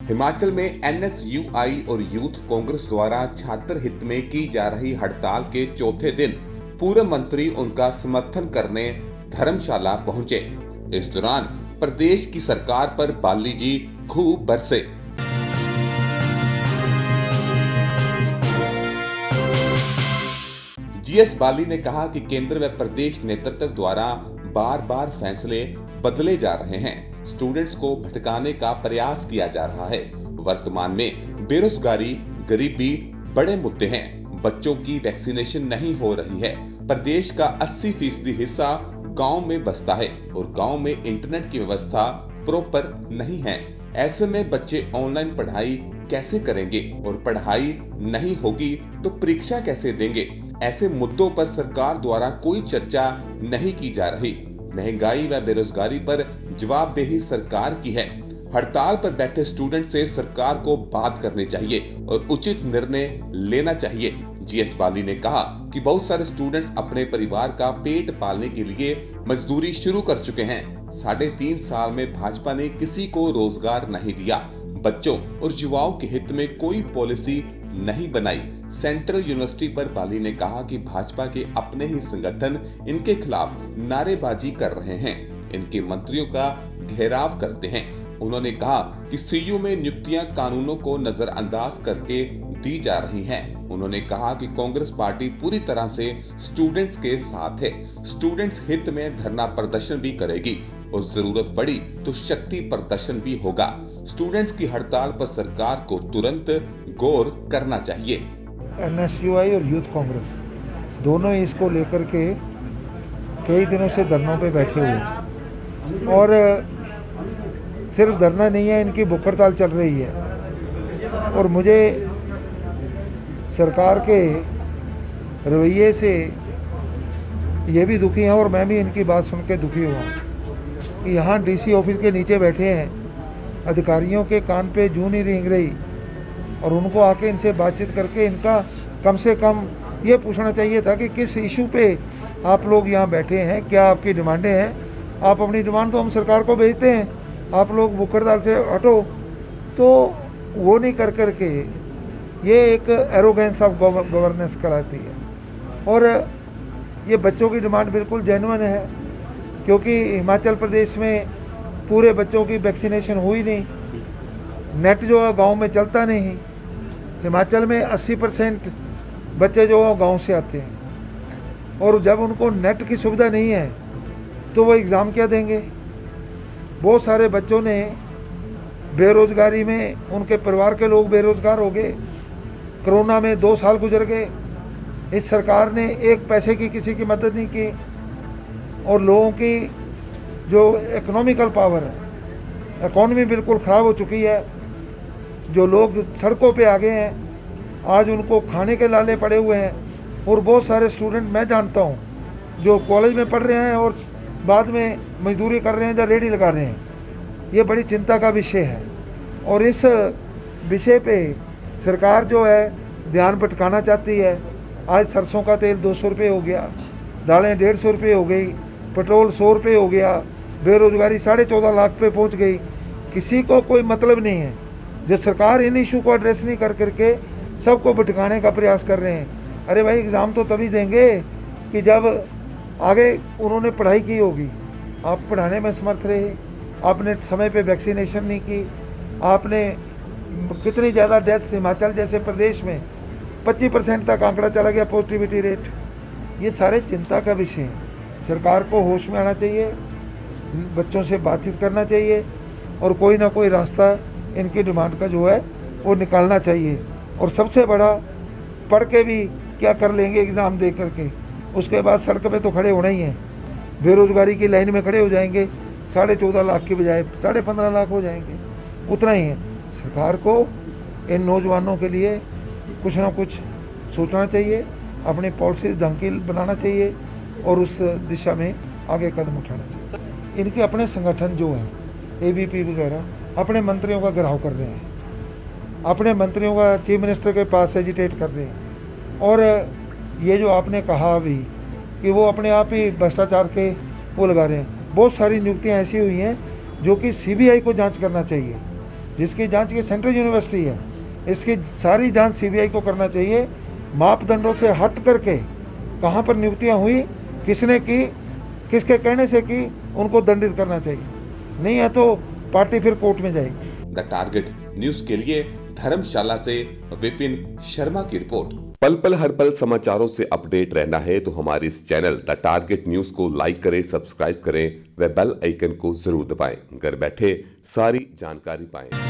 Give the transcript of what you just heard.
हिमाचल में एनएसयूआई और यूथ कांग्रेस द्वारा छात्र हित में की जा रही हड़ताल के चौथे दिन पूर्व मंत्री उनका समर्थन करने धर्मशाला पहुंचे। इस दौरान प्रदेश की सरकार पर बाली जी खूब बरसे। जीएस बाली ने कहा कि केंद्र व प्रदेश नेतृत्व द्वारा बार बार फैसले बदले जा रहे हैं। स्टूडेंट्स को भटकाने का प्रयास किया जा रहा है। वर्तमान में बेरोजगारी, गरीबी बड़े मुद्दे हैं। बच्चों की वैक्सीनेशन नहीं हो रही है। प्रदेश का 80% हिस्सा गांव में बसता है और गांव में इंटरनेट की व्यवस्था प्रॉपर नहीं है। ऐसे में बच्चे ऑनलाइन पढ़ाई कैसे करेंगे और पढ़ाई नहीं होगी तो परीक्षा कैसे देंगे। ऐसे मुद्दों पर सरकार द्वारा कोई चर्चा नहीं की जा रही। महंगाई व बेरोजगारी पर जवाबदेही सरकार की है। हड़ताल पर बैठे स्टूडेंट से सरकार को बात करनी चाहिए और उचित निर्णय लेना चाहिए। जीएस बाली ने कहा कि बहुत सारे स्टूडेंट्स अपने परिवार का पेट पालने के लिए मजदूरी शुरू कर चुके हैं। 3.5 साल में भाजपा ने किसी को रोजगार नहीं दिया। बच्चों और युवाओं के हित में कोई पॉलिसी नहीं बनाई। सेंट्रल यूनिवर्सिटी पर बाली ने कहा कि भाजपा के अपने ही संगठन इनके खिलाफ नारेबाजी कर रहे हैं, इनके मंत्रियों का घेराव करते हैं। उन्होंने कहा कि सीयू में नियुक्तियां कानूनों को नजरअंदाज करके दी जा रही हैं। उन्होंने कहा कि कांग्रेस पार्टी पूरी तरह से स्टूडेंट्स के साथ है। स्टूडेंट्स हित में धरना प्रदर्शन भी करेगी और जरूरत पड़ी तो शक्ति प्रदर्शन भी होगा। स्टूडेंट्स की हड़ताल पर सरकार को तुरंत गौर करना चाहिए। एनएसयूआई और यूथ कांग्रेस दोनों इसको लेकर के कई दिनों से धरनों पे बैठे हुए और सिर्फ धरना नहीं है, इनकी भूख हड़ताल चल रही है। और मुझे सरकार के रवैये से ये भी दुखी हैं और मैं भी इनकी बात सुन के दुखी हुआ कि यहाँ डीसी ऑफिस के नीचे बैठे हैं, अधिकारियों के कान पे जूं नहीं रेंग रही और उनको आके इनसे बातचीत करके इनका कम से कम ये पूछना चाहिए था कि किस इशू पे आप लोग यहाँ बैठे हैं, क्या आपकी डिमांडें हैं। आप अपनी डिमांड तो हम सरकार को भेजते हैं, आप लोग भूख हड़ताल से हटो, तो वो नहीं कर करके ये एक एरोगेंस ऑफ गवर्नेंस कराती है। और ये बच्चों की डिमांड बिल्कुल जेन्युइन है, क्योंकि हिमाचल प्रदेश में पूरे बच्चों की वैक्सीनेशन हुई नहीं। नेट जो है गांव में चलता नहीं। हिमाचल में 80% बच्चे जो है गांव से आते हैं और जब उनको नेट की सुविधा नहीं है तो वो एग्ज़ाम क्या देंगे। बहुत सारे बच्चों ने बेरोज़गारी में, उनके परिवार के लोग बेरोज़गार हो गए। कोरोना में 2 साल गुजर गए। इस सरकार ने एक पैसे की किसी की मदद नहीं की और लोगों की जो इकोनॉमिकल पावर है, इकॉनमी बिल्कुल ख़राब हो चुकी है। जो लोग सड़कों पे आ गए हैं, आज उनको खाने के लाले पड़े हुए हैं। और बहुत सारे स्टूडेंट मैं जानता हूँ जो कॉलेज में पढ़ रहे हैं और बाद में मजदूरी कर रहे हैं या रेडी लगा रहे हैं। ये बड़ी चिंता का विषय है और इस विषय पे सरकार जो है ध्यान भटकाना चाहती है। आज सरसों का तेल 200 रुपये हो गया, दालें 150 रुपये हो गई, पेट्रोल 100 रुपये हो गया, बेरोजगारी 14.5 लाख पे पहुंच गई। किसी को कोई मतलब नहीं है। जो सरकार इन इशू को एड्रेस नहीं कर करके सबको भटकाने का प्रयास कर रहे हैं। अरे भाई, एग्ज़ाम तो तभी देंगे कि जब आगे उन्होंने पढ़ाई की होगी। आप पढ़ाने में समर्थ रहे, आपने समय पे वैक्सीनेशन नहीं की, आपने कितनी ज़्यादा डेथ्स हिमाचल जैसे प्रदेश में 25% तक आंकड़ा चला गया पॉजिटिविटी रेट। ये सारे चिंता का विषय है। सरकार को होश में आना चाहिए, बच्चों से बातचीत करना चाहिए और कोई ना कोई रास्ता इनकी डिमांड का जो है वो निकालना चाहिए। और सबसे बड़ा, पढ़ के भी क्या कर लेंगे एग्ज़ाम दे करके, उसके बाद सड़क पे तो खड़े होना ही है। बेरोजगारी की लाइन में खड़े हो जाएंगे, 14.5 लाख की बजाय 15.5 लाख हो जाएंगे। उतना ही है। सरकार को इन नौजवानों के लिए कुछ ना कुछ सोचना चाहिए, अपनी पॉलिसीज ढंग की बनाना चाहिए और उस दिशा में आगे कदम उठाना चाहिए। इनके अपने संगठन जो हैं, एबीपी वगैरह, अपने मंत्रियों का घेराव कर रहे हैं, अपने मंत्रियों का चीफ मिनिस्टर के पास एजिटेट कर रहे हैं। और ये जो आपने कहा अभी कि वो अपने आप ही भ्रष्टाचार के वो लगा रहे हैं। बहुत सारी नियुक्तियाँ ऐसी हुई हैं जो कि सीबीआई को जांच करना चाहिए। जिसकी जांच ये सेंट्रल यूनिवर्सिटी है, इसकी सारी जांच सीबीआई को करना चाहिए। मापदंडों से हट करके कहाँ पर नियुक्तियाँ हुई, किसने की, किसके कहने से की, उनको दंडित करना चाहिए। नहीं है तो पार्टी फिर कोर्ट में जाएगी। द टारगेट न्यूज के लिए धर्मशाला से विपिन शर्मा की रिपोर्ट। पल पल हर पल समाचारों से अपडेट रहना है तो हमारे इस चैनल द टारगेट न्यूज को लाइक करें, सब्सक्राइब करें व बेल आइकन को जरूर दबाएं। घर बैठे सारी जानकारी पाएं।